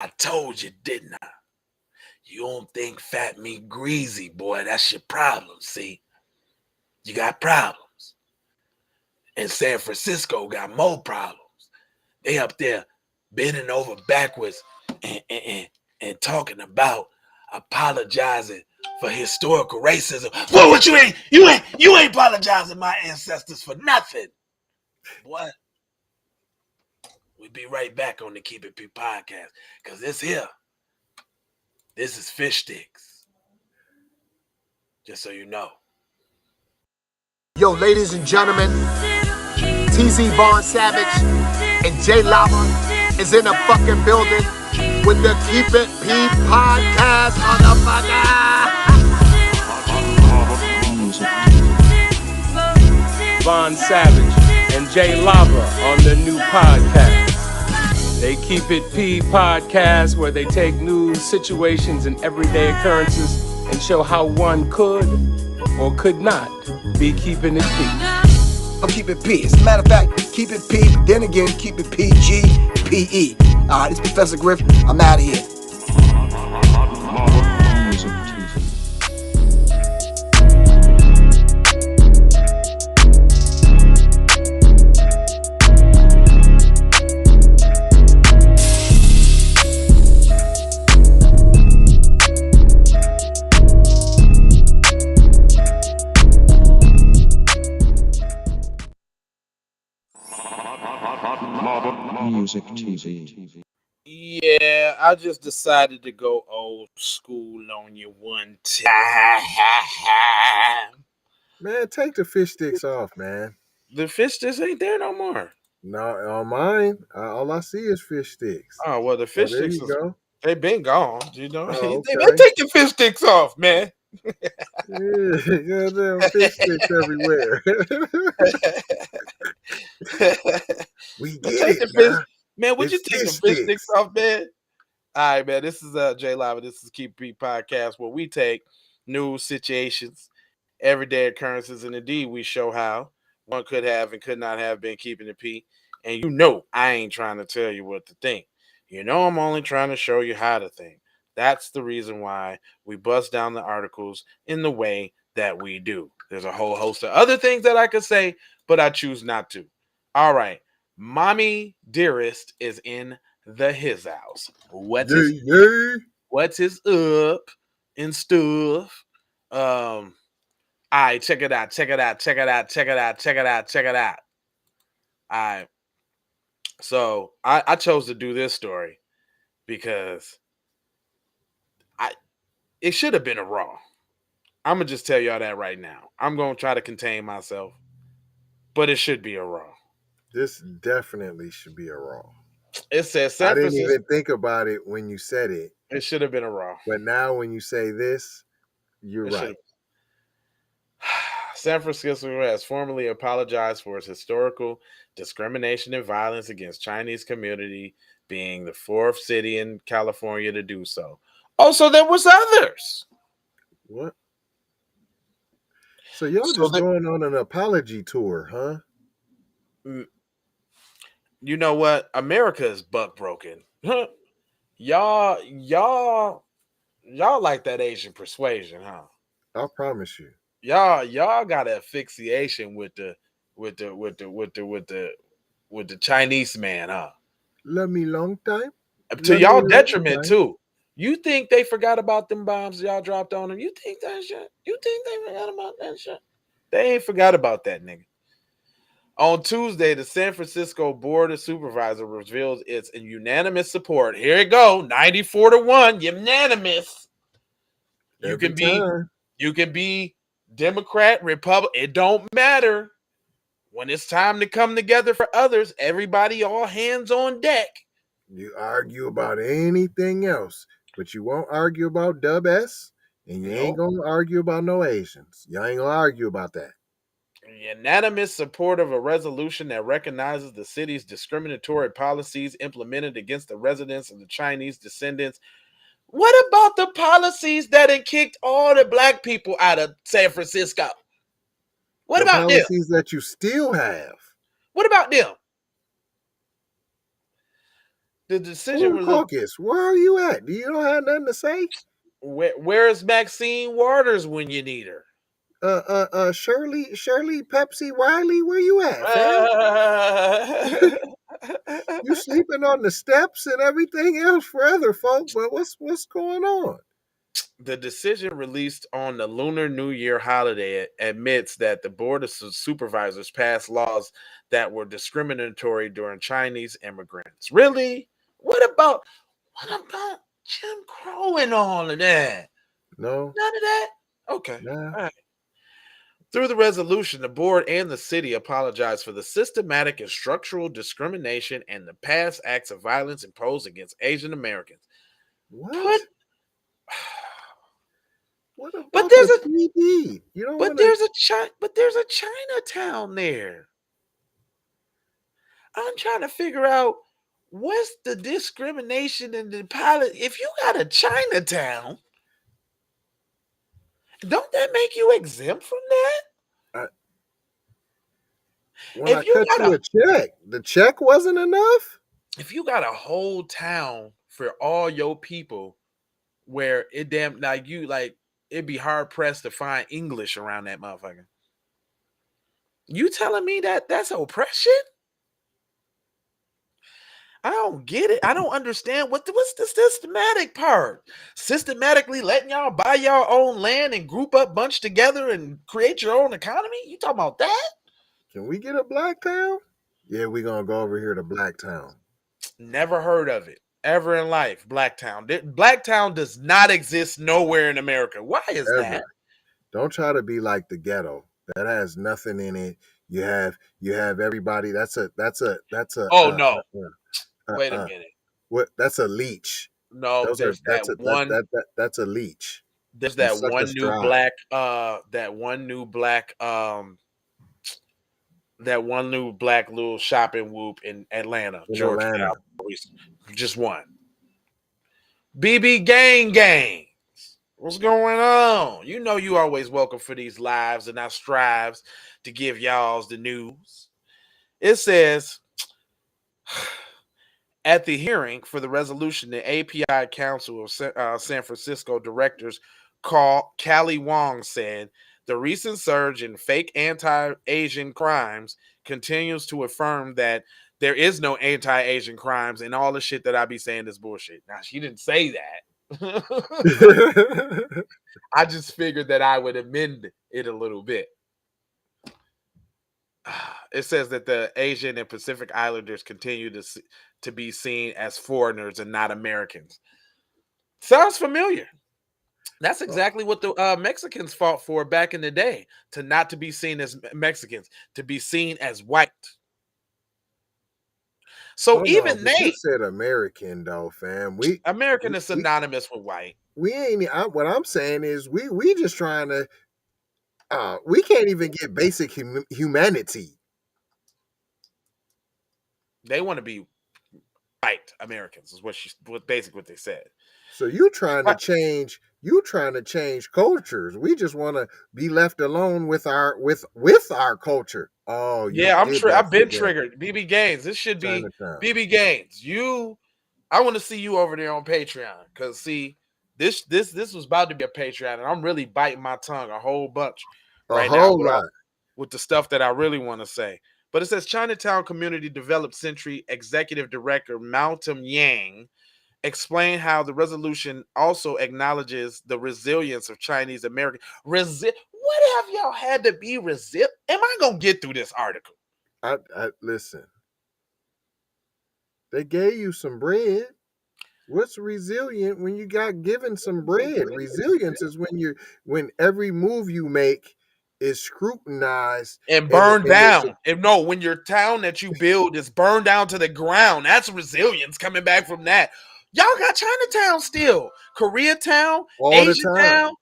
I told you, didn't I? You don't think fat meat greasy, boy. That's your problem, see? You got problems. And San Francisco got more problems. They up there bending over backwards and talking about apologizing for historical racism. Well, what you ain't apologizing my ancestors for nothing. What? We'll be right back on the Keep It P podcast. Cause this is fish sticks. Just so you know. Yo, ladies and gentlemen, TZ Von Savage and J Lava is in the fucking building with the Keep It P podcast, motherfucker. Von Savage and J Lava on the new podcast. They Keep It P podcast, where they take news, situations, and everyday occurrences and show how one could or could not be keeping it P. I'm Keep It P. As a matter of fact, Keep It P, but then again, Keep It PG, PE. Alright, it's Professor Griff. I'm out of here. Music TV. Yeah, I just decided to go old school on you one time. Man, take the fish sticks off, man. The fish sticks ain't there no more. No, on mine, all I see is fish sticks. Oh, well, the fish there sticks, you go. They've been gone. You know, Oh, they okay. take the fish sticks off, man. Yeah, there are fish sticks everywhere. We get it, fish, man. Would you It's take the fish fish sticks off, man? All right, man. This is J Lava. This is Keep It Podcast, where we take news, situations, everyday occurrences, and indeed we show how one could have and could not have been keeping it P. And you know, I ain't trying to tell you what to think. You know, I'm only trying to show you how to think. That's the reason why we bust down the articles in the way that we do. There's a whole host of other things that I could say, but I choose not to. All right. Mommy Dearest is in the his house. What's his up and stuff? All right, check it out. All right. So I chose to do this story because it should have been a Raw. I'm going to just tell y'all that right now. I'm going to try to contain myself, but it should be a Raw. This definitely should be a Raw. It says I didn't even think about it when you said it. It should have been a Raw. But now when you say this, you're right. San Francisco has formally apologized for its historical discrimination and violence against Chinese community, being the fourth city in California to do so. Oh, so there was others. What? So y'all just going on an apology tour, huh? You know what? America is buck broken. Y'all like that Asian persuasion, huh? I promise you. Y'all got an asphyxiation with the Chinese man, huh? Love me long time. To y'all detriment too. You think they forgot about them bombs y'all dropped on them? You think that shit? You think they forgot about that shit? They ain't forgot about that, nigga. On Tuesday, the San Francisco Board of Supervisors revealed its unanimous support. Here it go, 94-1, unanimous. You can be Democrat, Republican. It don't matter. When it's time to come together for others, everybody all hands on deck. You argue about anything else, but you won't argue about Dub S, and you ain't gonna argue about no Asians. You ain't gonna argue about that. Unanimous support of a resolution that recognizes the city's discriminatory policies implemented against the residents of the Chinese descendants. What about the policies that had kicked all the black people out of San Francisco? What about them? Policies that you still have. What about them? The decision Corn was Caucus, where are you at? Do you don't have nothing to say? where's Maxine Waters when you need her? Shirley Pepsi Wiley, where you at, fam? You sleeping on the steps and everything else for other folk, but what's going on? The decision released on the Lunar New Year holiday admits that the Board of Supervisors passed laws that were discriminatory during Chinese immigrants. Really? What about Jim Crow and all of that? No, None of that? Okay. nah. All right. Through the resolution, the board and the city apologized for the systematic and structural discrimination and the past acts of violence imposed against Asian Americans. What? What about But there's the a 3D? You don't but want there's to. a Chinatown there. I'm trying to figure out what's the discrimination in the pilot. If you got a Chinatown, don't that make you exempt from that? When I If you cut got you a check, the check wasn't enough. if you got a whole town for all your people where it damn like it'd be hard pressed to find English around that motherfucker. You telling me that that's oppression? I don't get it. I don't understand what's the systematic part. Systematically letting y'all buy your own land and group up, bunch together, and create your own economy. You talking about that? Can we get a black town? Yeah, we're gonna go over here to Blacktown. Never heard of it ever in life. Blacktown. Blacktown does not exist nowhere in America. Why is Ever. that? Don't try to be like the ghetto. That has nothing in it. You have everybody. That's a Oh no! Wait a minute. what? That's a leech. No, Those are there's that one. that's a leech. There's And that suck one us new dry. black. That one new black. That one new black little shopping whoop in Atlanta, In Georgia. Atlanta. Just one. BB Gang. What's going on? You know you always welcome for these lives and our strives to give y'all the news. It says at the hearing for the resolution, the API Council of San Francisco directors Callie Wong said the recent surge in fake anti-Asian crimes continues to affirm that there is no anti-Asian crimes and all the shit that I be saying is bullshit. Now, she didn't say that. I just figured that I would amend it a little bit. It says that the Asian and Pacific Islanders continue to be seen as foreigners and not Americans. Sounds familiar. That's exactly what the Mexicans fought for back in the day, to not to be seen as Mexicans, to be seen as white. So even they, you said American though, fam. American is synonymous with white. We ain't. What I'm saying is we just trying to. We can't even get basic humanity. They want to be white Americans, is basically what they said. So you trying to change? You trying to change cultures? We just want to be left alone with our culture. Oh yeah, I've been triggered. BB Gaines, this should be BB Gaines. I want to see you over there on Patreon, because see, this was about to be a Patreon, and I'm really biting my tongue a whole bunch right now with the stuff that I really want to say. But it says Chinatown Community Development Century Executive Director Malcolm Yang explained how the resolution also acknowledges the resilience of Chinese American. What have y'all had to be resilient? Am I gonna get through this article? I listen. They gave you some bread. What's resilient when you got given some bread? Resilience is when every move you make is scrutinized and burned down. When your town that you build is burned down to the ground, that's resilience coming back from that. Y'all got Chinatown still, Koreatown, Asian town.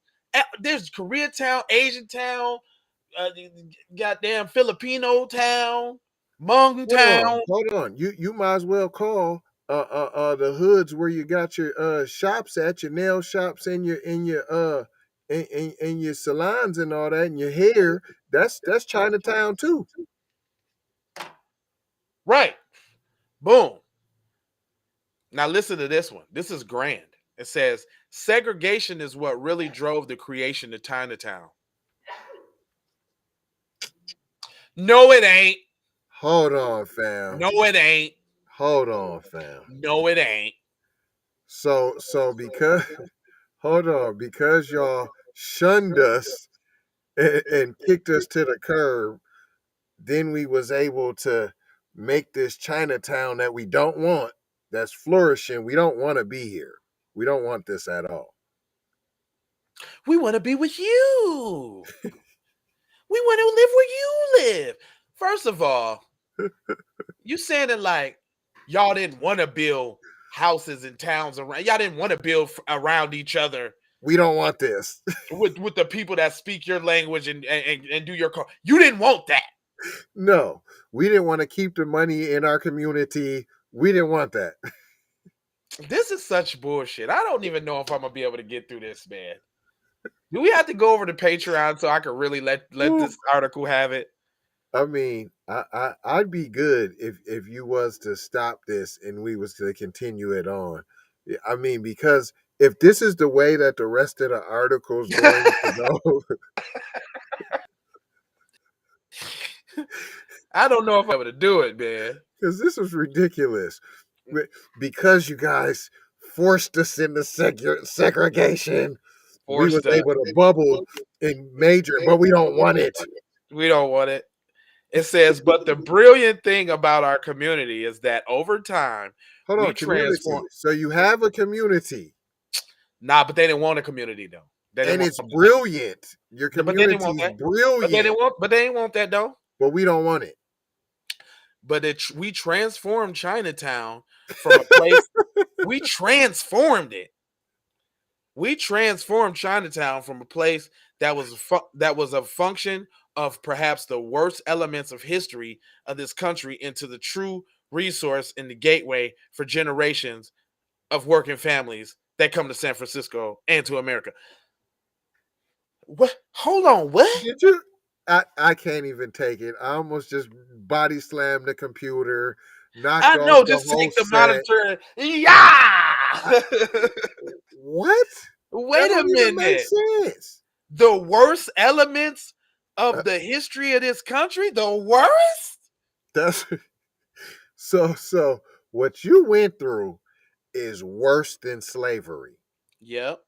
There's Koreatown, Asian town, goddamn Filipino town, Hmong town. Hold on. You might as well call the hoods where you got your shops at, your nail shops and your salons and all that, and your hair. That's Chinatown too. Right. Boom. Now listen to this one. This is grand. It says segregation is what really drove the creation of Chinatown. No, it ain't. Hold on, fam. No, it ain't. Hold on, fam. No, it ain't. So because hold on, because y'all shunned us and kicked us to the curb, then we was able to make this Chinatown that we don't want, that's flourishing. We don't want to be here. We don't want this at all. We want to be with you. We want to live where you live. First of all, you saying it like y'all didn't want to build houses and towns around. Y'all didn't want to build around each other. We don't want this. with the people that speak your language and do your call. You didn't want that. No, we didn't want to keep the money in our community. We didn't want that. This is such bullshit. I don't even know if I'm gonna be able to get through this, man. Do we have to go over to Patreon so I can really let this article have it? I mean, I'd be good if you was to stop this and we was to continue it on. I mean, because if this is the way that the rest of the article's going to go, I don't know if I'm able to do it, man. because this is ridiculous. Because you guys forced us into segregation, we was able to bubble and major, but we don't want it. We don't want it. It says, but the brilliant thing about our community is that over time, Hold on, community. So you have a community. Nah, but they didn't want a community though. And it's brilliant. Your community is brilliant. But they didn't want that though. But we don't want it. But we transformed Chinatown from a place. We transformed it. We transformed Chinatown from a place that was a function of perhaps the worst elements of history of this country into the true resource and the gateway for generations of working families that come to San Francisco and to America. What? Hold on. What? Did you? I can't even take it. I almost just body slammed the computer. I know. Just take the monitor. Yeah. What? Wait a minute. Makes sense. The worst elements of the history of this country. The worst. That's so. What you went through is worse than slavery. Yep.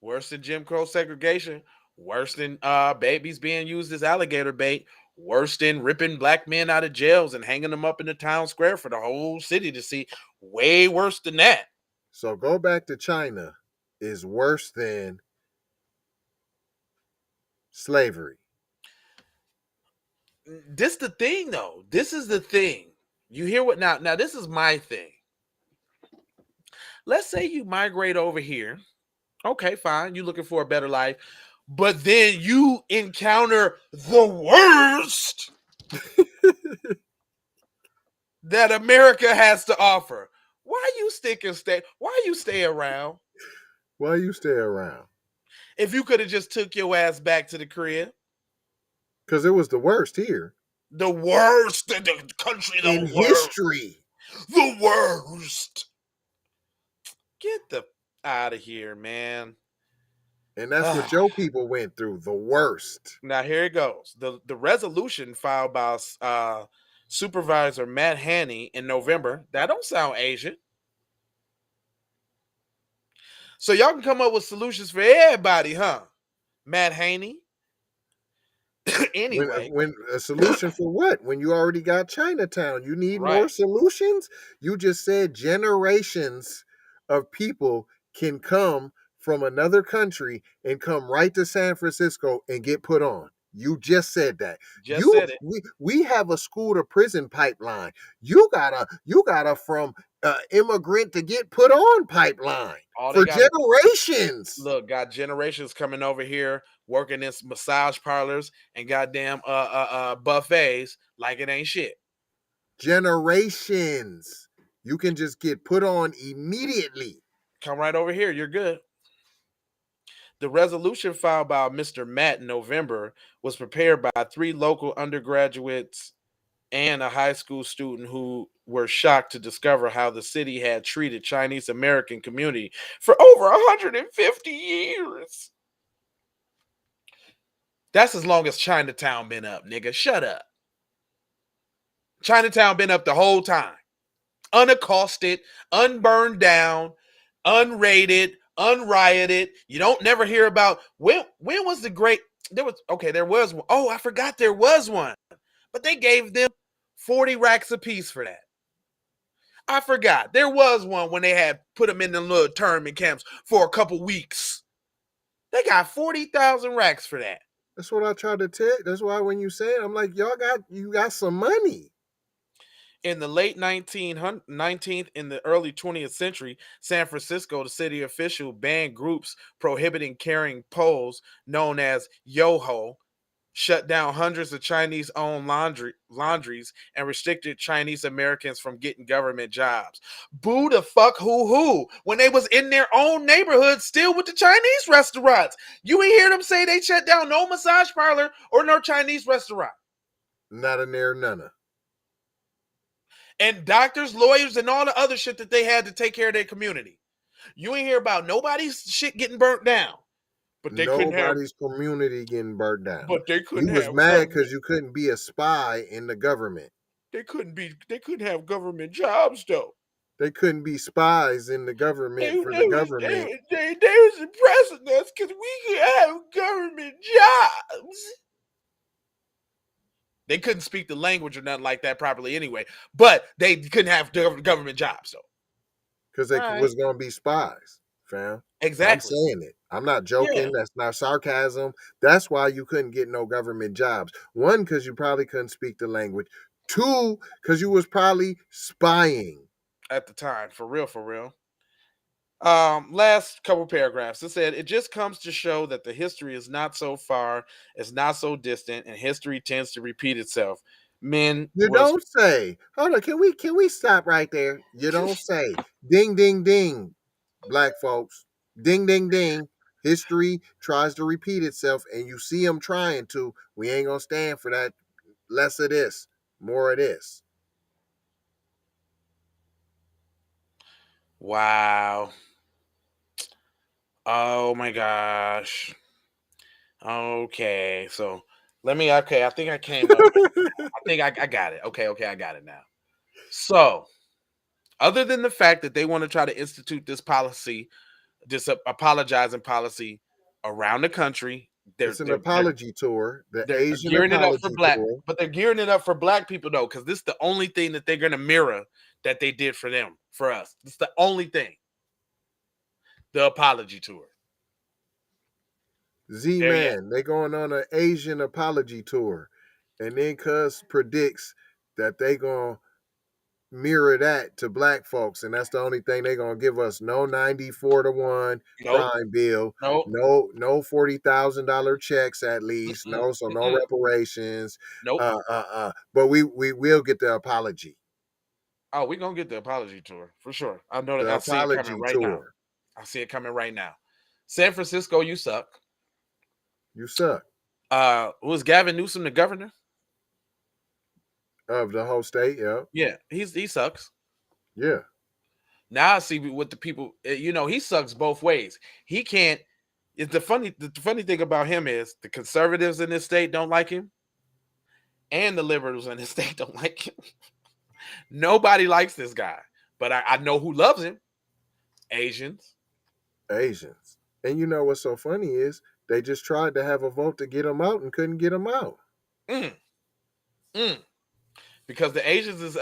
Worse than Jim Crow segregation. Worse than babies being used as alligator bait. Worse than ripping black men out of jails and hanging them up in the town square for the whole city to see. Way worse than that. So go back to China is worse than slavery. This the thing, though. This is the thing. You hear what now? Now, this is my thing. Let's say you migrate over here. Okay, fine. You're looking for a better life. But then you encounter the worst that America has to offer. Why you stick and stay? Why you stay around? Why you stay around? If you could have just took your ass back to the crib. Because it was the worst here. The worst in the country. In history. The worst. Get the out of here, man. And that's what your people went through. The worst. Now, here it goes. The resolution filed by Supervisor Matt Haney in November. That don't sound Asian. So y'all can come up with solutions for everybody, huh? Matt Haney. Anyway. When a solution for what? When you already got Chinatown. You need more solutions? You just said generations of people can come from another country and come right to San Francisco and get put on. You just said that. Said it. We have a school to prison pipeline. You gotta from immigrant to get put on pipeline for generations. Look, got generations coming over here working in massage parlors and goddamn buffets like it ain't shit. Generations. You can just get put on immediately. Come right over here. You're good. The resolution filed by Mr. Matt in November was prepared by 3 local undergraduates and a high school student who were shocked to discover how the city had treated Chinese American community for over 150 years. That's as long as Chinatown been up, nigga. Shut up. Chinatown been up the whole time. Unaccosted, unburned down, unraided, unrioted. You don't never hear about when was the great there was one. Oh, I forgot there was one. But they gave them 40 racks apiece for that. I forgot. There was one when they had put them in the little internment camps for a couple weeks. They got 40,000 racks for that. That's what I tried to tell. That's why when you say it, I'm like, you got some money. In the late 19th, in the early 20th century, San Francisco, the city official, banned groups prohibiting carrying poles known as yo-ho, shut down hundreds of Chinese-owned laundries, and restricted Chinese Americans from getting government jobs. Boo the fuck who, when they was in their own neighborhood still with the Chinese restaurants. You ain't hear them say they shut down no massage parlor or no Chinese restaurant. Not in there, none. And doctors, lawyers, and all the other shit that they had to take care of their community. You ain't hear about nobody's shit getting burnt down. But they nobody's community getting burnt down. But they couldn't. You was mad because you couldn't be a spy in the government. They couldn't have government jobs though. They couldn't be spies in the government for the government. They was impressing us because we could have government jobs. They couldn't speak the language or nothing like that properly anyway, but they couldn't have government jobs though. Because they was going to be spies, fam. Exactly. I'm saying it. I'm not joking. Yeah. That's not sarcasm. That's why you couldn't get no government jobs. One, because you probably couldn't speak the language. Two, because you was probably spying. At the time. For real. Last couple paragraphs. It said, it just comes to show that the history is not so far, it's not so distant, and history tends to repeat itself. Men don't say. Hold on, can we stop right there? You don't say. Ding, ding, ding, black folks. Ding, ding, ding. History tries to repeat itself, and you see them trying to. We ain't gonna stand for that. Less of this, more of this. Wow. Oh my gosh. Okay, so I think I came up. I think I got it. Okay, I got it now. So, other than the fact that they want to try to institute this policy, this apologizing policy around the country, it's an apology tour. They're gearing it up for black, but they're gearing it up for black people though, because this is the only thing that they're gonna mirror that they did for them, for us. It's the only thing. The apology tour. Z-Man, they going on an Asian apology tour. And then Cuz predicts that they going to mirror that to black folks. And that's the only thing they going to give us. No 94-1 crime bill. Nope. No $40,000 checks at least. No reparations. Nope. But we will get the apology. Oh, we're going to get the apology tour for sure. I know that. I see it coming right now. I see it coming right now. San Francisco, you suck. You suck. Was Gavin Newsom the governor of the whole state? Yeah. Yeah, he sucks. Yeah. Now I see what the people. He sucks both ways. He can't. The funny thing about him is the conservatives in this state don't like him, and the liberals in this state don't like him. Nobody likes this guy, but I know who loves him. Asians. And you know what's so funny is they just tried to have a vote to get him out and couldn't get him out. Because the Asians is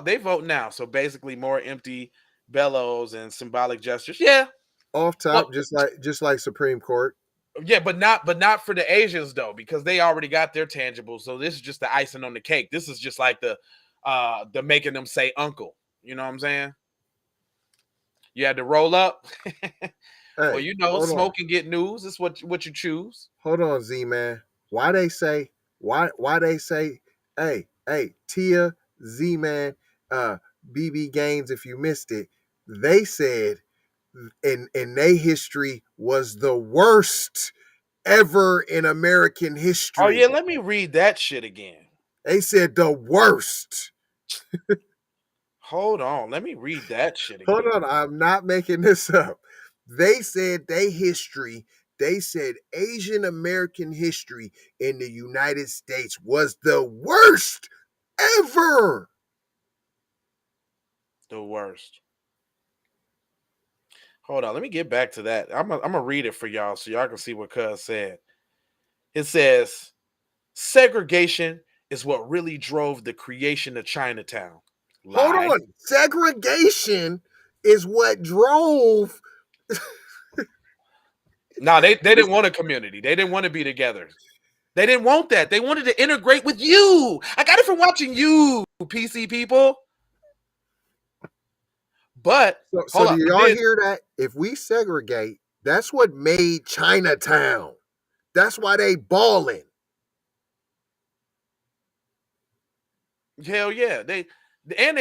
they vote now. So basically more empty bellows and symbolic gestures. Yeah. Off top, just like Supreme Court. Yeah, but not for the Asians though, because they already got their tangibles. So this is just the icing on the cake. This is just like the making them say uncle. You know what I'm saying? You had to roll up. Hey, well, smoke and get news. It's what you choose. Hold on, Z-Man. Why they say, hey, Tia, Z-Man, BB Games, if you missed it, they said in their history was the worst ever in American history. Oh, yeah, let me read that shit again. They said the worst. Hold on, let me read that shit Hold again. on, I'm not making this up. They said they said Asian American history in the United States was the worst ever. The worst. Hold on, let me get back to that. I'm gonna read it for y'all so y'all can see what Cuz said. It says segregation is what really drove the creation of Chinatown. Hold Lie. on. Segregation is what drove. No, they didn't want a community. They didn't want to be together. They didn't want that. They wanted to integrate with you. I got it from watching you, PC people. But So hold do up. But y'all then, hear that? If we segregate, that's what made Chinatown. That's why they balling. hell yeah, they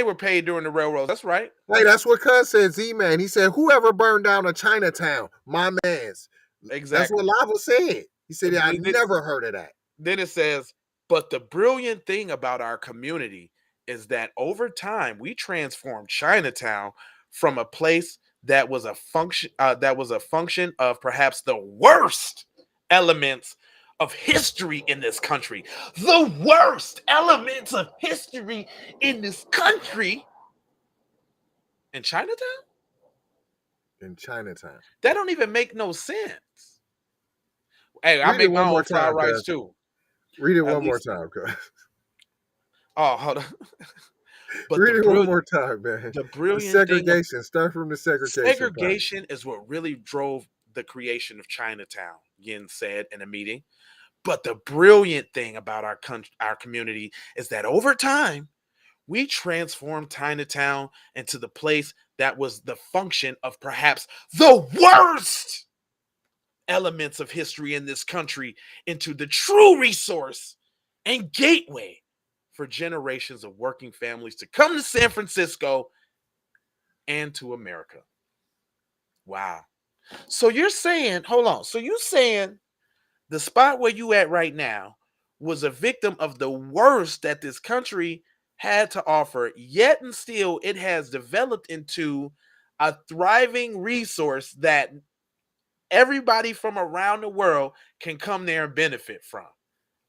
were paid during the railroads. That's right. Hey, that's what Cuz said, Z-Man. He said, whoever burned down a Chinatown, my mans. That's what Exactly. Lava said. He said, yeah, I Then never heard of that. it says, but the brilliant thing about our community is that over time we transformed Chinatown from a place that was a function of perhaps the worst elements of history in this country. The worst elements of history in this country. In Chinatown? In Chinatown. That don't even make no sense. Hey, I Read it make my one more own fried time, rice Cuz. too. Read it At one more least. time, Cuz. Oh, hold on. But Read it one more time, man. the The brilliant thing of segregation. Start from the segregation part. segregation is what really drove the creation of Chinatown, Yin said in a meeting. But the brilliant thing about our community is that over time, we transformed Chinatown into the place that was the function of perhaps the worst elements of history in this country into the true resource and gateway for generations of working families to come to San Francisco and to America. Wow. So you're saying, hold on. So you're saying the spot where you at right now was a victim of the worst that this country had to offer, yet and still it has developed into a thriving resource that everybody from around the world can come there and benefit from.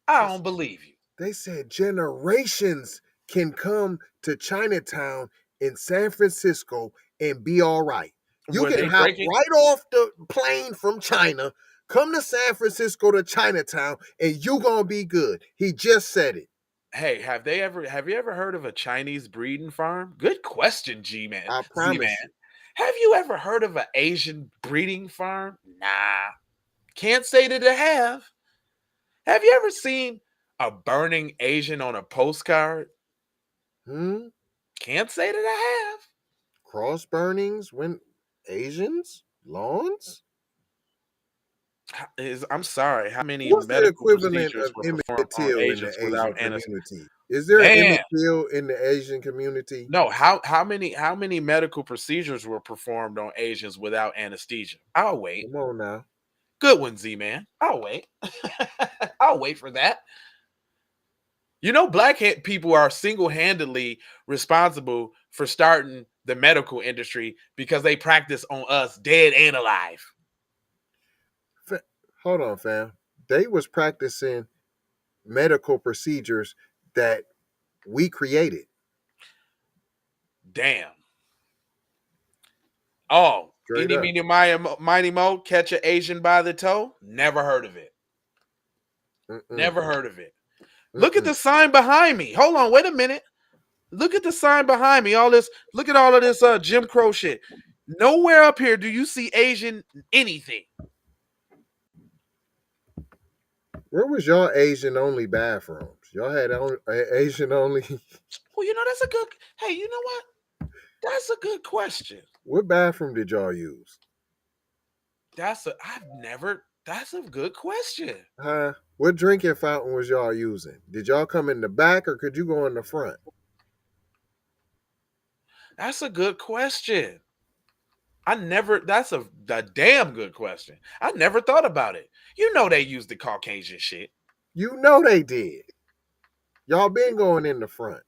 I don't believe you. They said generations can come to Chinatown in San Francisco and be all right. You Were can they hop breaking? right off the plane from China, come to San Francisco to Chinatown, and you gonna be good. He just said it. Hey, have you ever heard of a Chinese breeding farm? Good question, G man. I Z promise man. you. Have you ever heard of an Asian breeding farm? Nah. Can't say that I have. Have you ever seen a burning Asian on a postcard? Can't say that I have. Cross burnings when Asians? Lawns? I'm sorry. How many What's the medical equivalent procedures of were Emmett performed on Till in Asians the without Asian anesthesia? community? Is there an Man, Emmett Till in the Asian community? no. How many medical procedures were performed on Asians without anesthesia? I'll wait. Come on now. Good one, Z man. I'll wait. I'll wait for that. You know, black people are single-handedly responsible for starting the medical industry because they practice on us, dead and alive. Hold on, fam. They was practicing medical procedures that we created. Damn. Oh, Straight any up. meeny mighty mo, catch an Asian by the toe? Never heard of it. Mm-mm. Never heard of it. Look at the sign behind me. Hold on, wait a minute. Look at the sign behind me. Look at all of this Jim Crow shit. Nowhere up here do you see Asian anything. Where was y'all Asian only bathrooms? Y'all had Asian only. Well, you know, that's a good. Hey, you know what? That's a good question. What bathroom did y'all use? That's a good question. Huh? What drinking fountain was y'all using? Did y'all come in the back or could you go in the front? That's a good question. That's a damn good question. I never thought about it. You know they use the Caucasian shit. You know they did. Y'all been going in the front.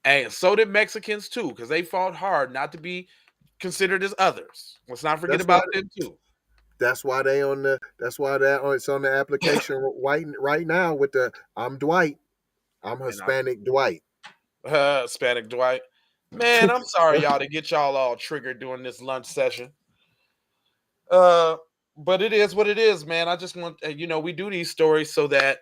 And so did Mexicans too, because they fought hard not to be considered as others. Let's not forget about them too. That's why they on the. That's why it's on the application right now with the. I'm Dwight. I'm Hispanic Dwight. Hispanic Dwight. Man, I'm sorry y'all to get y'all all triggered during this lunch session. But it is what it is, man. I just want we do these stories so that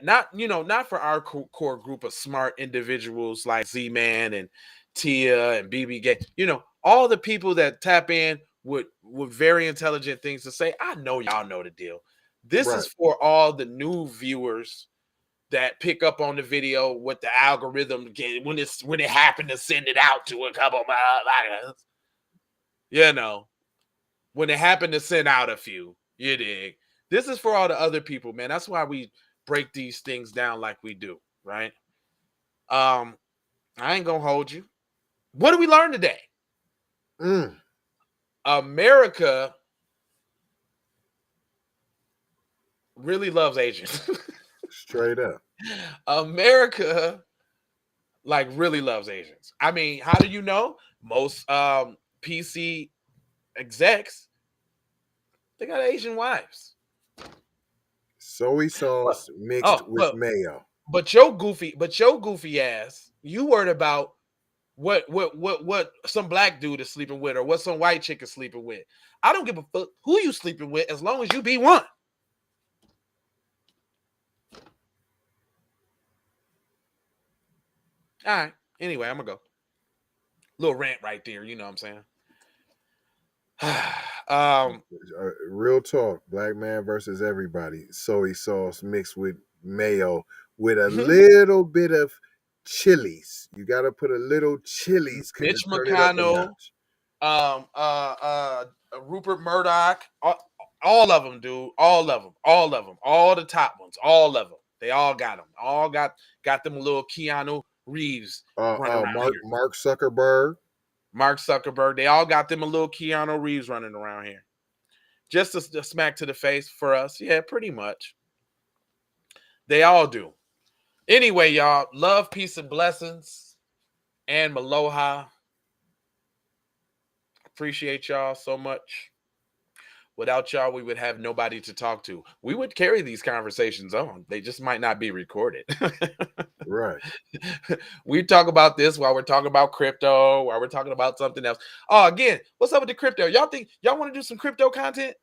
not for our core group of smart individuals like Z-Man and Tia and BB Gay, all the people that tap in with very intelligent things to say. I know y'all know the deal. This is for all the new viewers that pick up on the video with the algorithm when it happened to send it out to a couple of when it happened to send out a few, you dig. This is for all the other people, man. That's why we break these things down like we do, right? I ain't gonna hold you. What did we learn today? America really loves Asians. Straight up. America really loves Asians. I mean, how do you know? Most PC execs, they got Asian wives. Soy sauce mixed with mayo. But your goofy ass, you worried about what some black dude is sleeping with or what some white chick is sleeping with. I don't give a fuck who you sleeping with as long as you be one. All right. Anyway, I'm gonna go. Little rant right there. You know what I'm saying? Real talk. Black man versus everybody. Soy sauce mixed with mayo with a little bit of chilies. You got to put a little chilies. Mitch McConnell, Rupert Murdoch, all of them, dude. All of them. All the top ones. All of them. They all got them. All got them little Keanu Reeves running around here. Mark Zuckerberg. They all got them a little Keanu Reeves running around here. Just a smack to the face for us. Yeah, pretty much. They all do. Anyway, y'all, love, peace, and blessings. And Maloha. Appreciate y'all so much. Without y'all, we would have nobody to talk to. We would carry these conversations on. They just might not be recorded. Right. We talk about this while we're talking about crypto, while we're talking about something else. Oh, again, what's up with the crypto? Y'all think y'all want to do some crypto content?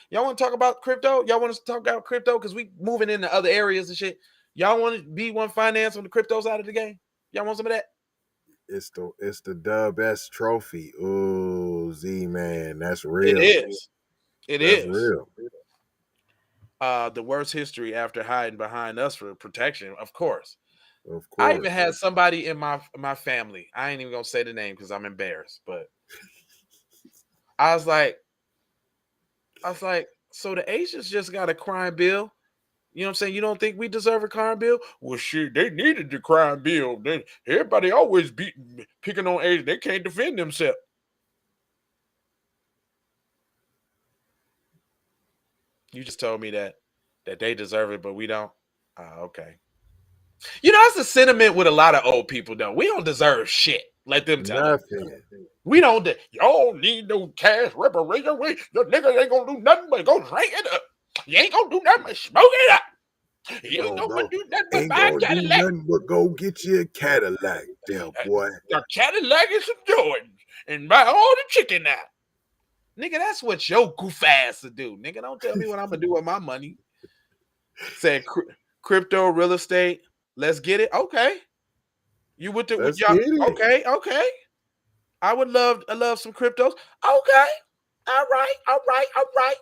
Y'all want to talk about crypto? Y'all want us to talk about crypto because we moving into other areas and shit. Y'all want to be one finance on the crypto side of the game? Y'all want some of that? It's the Dub S trophy. Ooh, Z-Man, that's real. It is. That's real. The worst history after hiding behind us for protection, of course. Of course. I even had somebody in my family. I ain't even gonna say the name because I'm embarrassed, but I was like, so the Asians just got a crime bill. You know what I'm saying? You don't think we deserve a crime bill? Well, shit, they needed the crime bill. Everybody always picking on Asians. They can't defend themselves. You just told me that they deserve it, but we don't. Okay. That's a sentiment with a lot of old people, though. We don't deserve shit. Let them tell us. We don't. Y'all need no cash reparation. Your niggas ain't gonna do nothing but go drink it up. You ain't gonna do nothing but smoke it up. You ain't gonna do nothing but buy a Cadillac. Nothing but go get you a Cadillac, there, boy. A Cadillac and some Jordans and buy all the chicken now. Nigga, that's what your goof ass to do. Nigga, don't tell me what I'm gonna do with my money. Say crypto, real estate. Let's get it. Okay. You with the y'all? Okay. I would love some cryptos. Okay. All right.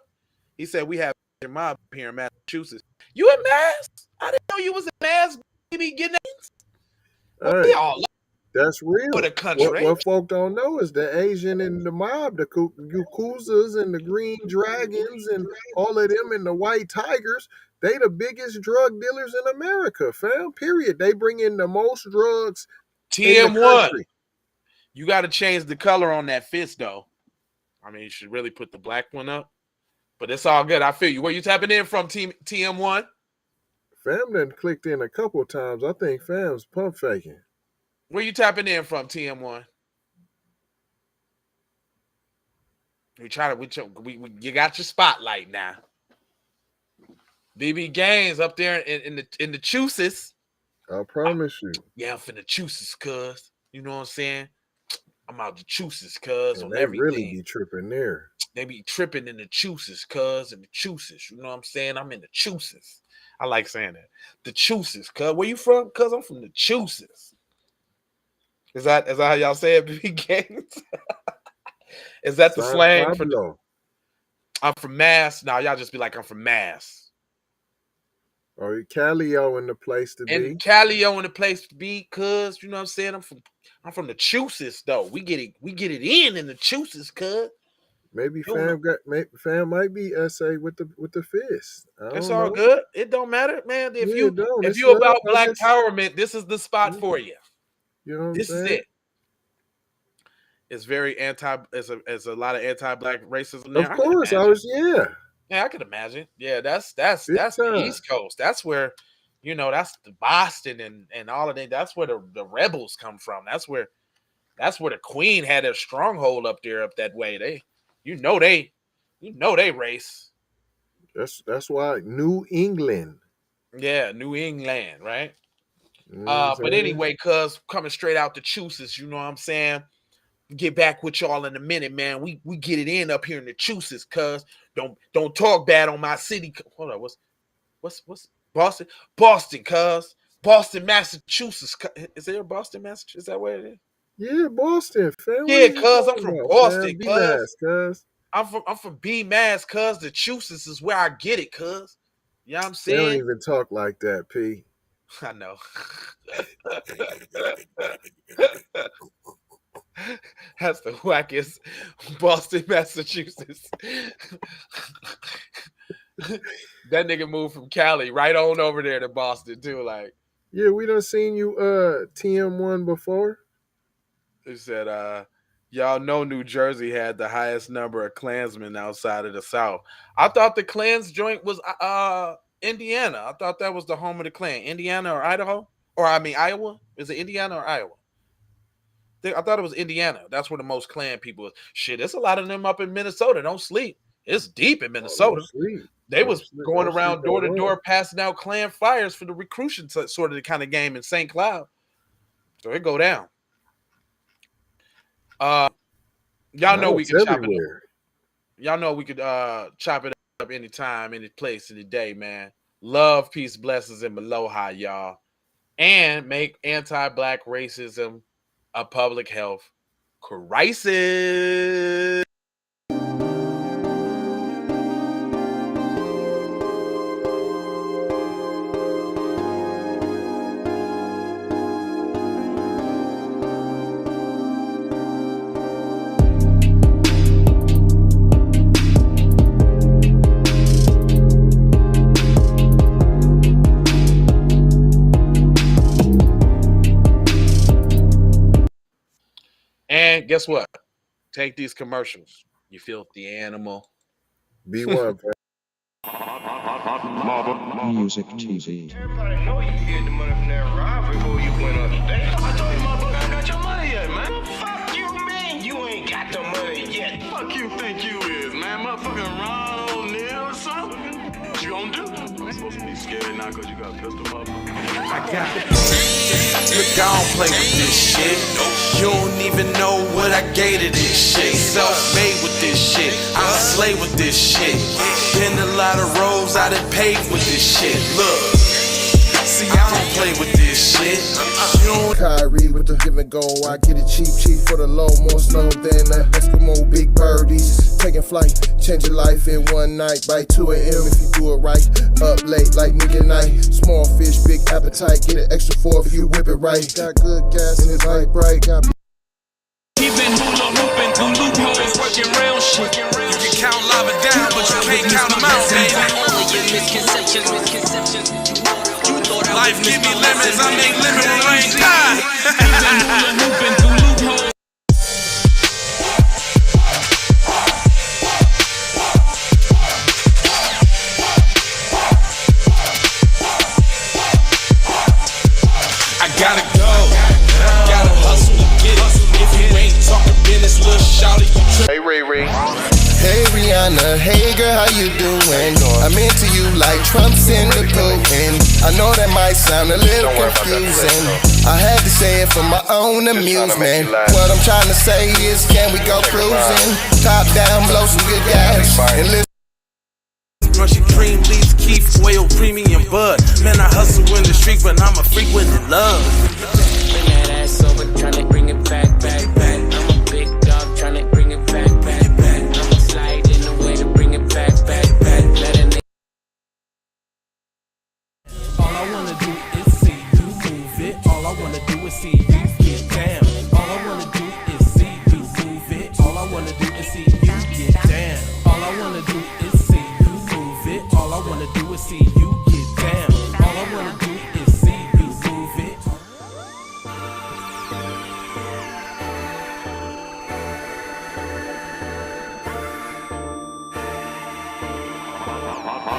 He said we have a mob here in Massachusetts. You in Mass? I didn't know you was in Mass. Baby, getting we all that's real. For the country. What folk don't know is the Asian and the mob, the Yakuzas and the Green Dragons and all of them and the White Tigers, they the biggest drug dealers in America, fam. Period. They bring in the most drugs. TM1. You got to change the color on that fist, though. I mean, you should really put the black one up. But it's all good. I feel you. Where you tapping in from, TM1? Fam done clicked in a couple times. I think Fam's pump faking. Where you tapping in from, TM1? You got your spotlight now. BB Gaines up there in the chooses. I promise you. Yeah, I'm finna chooses, cuz. You know what I'm saying? I'm out the chooses, cuz, on they everything. Really be tripping there. They be tripping in the chooses, cuz, in the chooses. You know what I'm saying? I'm in the chooses. I like saying that. The chooses, cuz. Where you from? Cuz I'm from the chooses. Is that how y'all say it, BB Gaines? Is that the slang for I'm from Mass? No, y'all just be like, I'm from Mass. Oh, Calio in the place to be. And Calio in the place to be, cuz, you know what I'm saying? I'm from the chooses, though. We get it in the chooses, cuz. Maybe Fam might be SA with the fist. It's all good. It don't matter, man. If it's you about black empowerment, this is the spot for you. You know what this I'm saying? Is it. It's very it's a lot of anti-black racism there. Of course, Yeah, I could imagine. Yeah, that's the East Coast. That's where, that's the Boston and all of that. That's where the rebels come from. That's where the Queen had a stronghold up there up that way. They race. That's why New England. Yeah, New England, right? But anyway, cuz coming straight out the chooses, you know what I'm saying? Get back with y'all in a minute, man. We get it in up here in the chooses, cuz. Don't talk bad on my city. Hold on, what's Boston? Boston, cuz. Boston, Massachusetts. Is there a Boston, Massachusetts? Is that where it is? Yeah, Boston, fam. Yeah, cuz I'm from Boston, cuz. I'm from B-Mass, cuz. The chooses is where I get it, cuz. You know what I'm saying? They don't even talk like that, P. I know. That's the wackest. Boston, Massachusetts. That nigga moved from Cali right on over there to Boston too. Like, yeah, we done seen you TM1 before. He said, y'all know New Jersey had the highest number of Klansmen outside of the South. I thought the Klans joint was Indiana. I thought that was the home of the Klan. Indiana or Idaho? Iowa? Is it Indiana or Iowa? I thought it was Indiana. That's where the most Klan people is. Shit, there's a lot of them up in Minnesota. Don't sleep. It's deep in Minnesota. They was going around door to door passing out Klan flyers for the recruiting sort of the kind of game in St. Cloud. So it go down. Y'all know we can chop it up. Y'all know we could chop it up anytime, any place, any day, man. Love, peace, blessings, and aloha, y'all. And make anti-black racism a public health crisis. And guess what? Take these commercials. You filthy animal. B1, Music TV. Everybody know you get the money from that robbery before you went up there. I told you motherfucker ain't got your money yet, man. Fuck you, man. You ain't got the money yet. Fuck you think you is, man. Motherfucking Ron O'Neal or something. What you gonna do? You ain't supposed to be scared now because you got a pistol, motherfucker. I got it. Look, I don't play with this shit. You don't even know what I gave to this shit. Self-made with this shit. I slay with this shit. Been a lot of roads I done paved with this shit. Look, see, I don't play with this shit. Kyrie with the give and go. I get it cheap for the low. More snow than the Eskimo big birdies. Taking flight, change your life in one night. By 2 a.m. if you do it right. Up late like midnight. Small fish, big appetite. Get an extra 4 if you whip it right. Got good gas in his light bright. Got He been hula hooping through loopholes, working round shit. You can count lava down, but you can't count them out, baby. Life give me lemons, I make lemon rain die. He been hula hooping through loopholes. designer. Hey girl, how you doing? I'm into you like Trump's in the Putin. I know that might sound a little confusing. I had to say it for my own amusement. What I'm trying to say is, can we go cruising? Top down, blow some good gas, and listen. Brushy cream, leaves, Keith, oil, premium bud. Man, I hustle in the street, but I'm a freak with the love. Bring that ass over, tryna bring it back, back, back. I'm a big dog, tryna bring it back, back, back. I'ma slide in the way to bring it back, back, back. Let a nigga. All I wanna do is see you move it. All I wanna do is see you get down. All I wanna do is see you move it. All I wanna do is see you get down. All I wanna do is see you move it. All I wanna do is see you get down. All I wanna do is see you move it.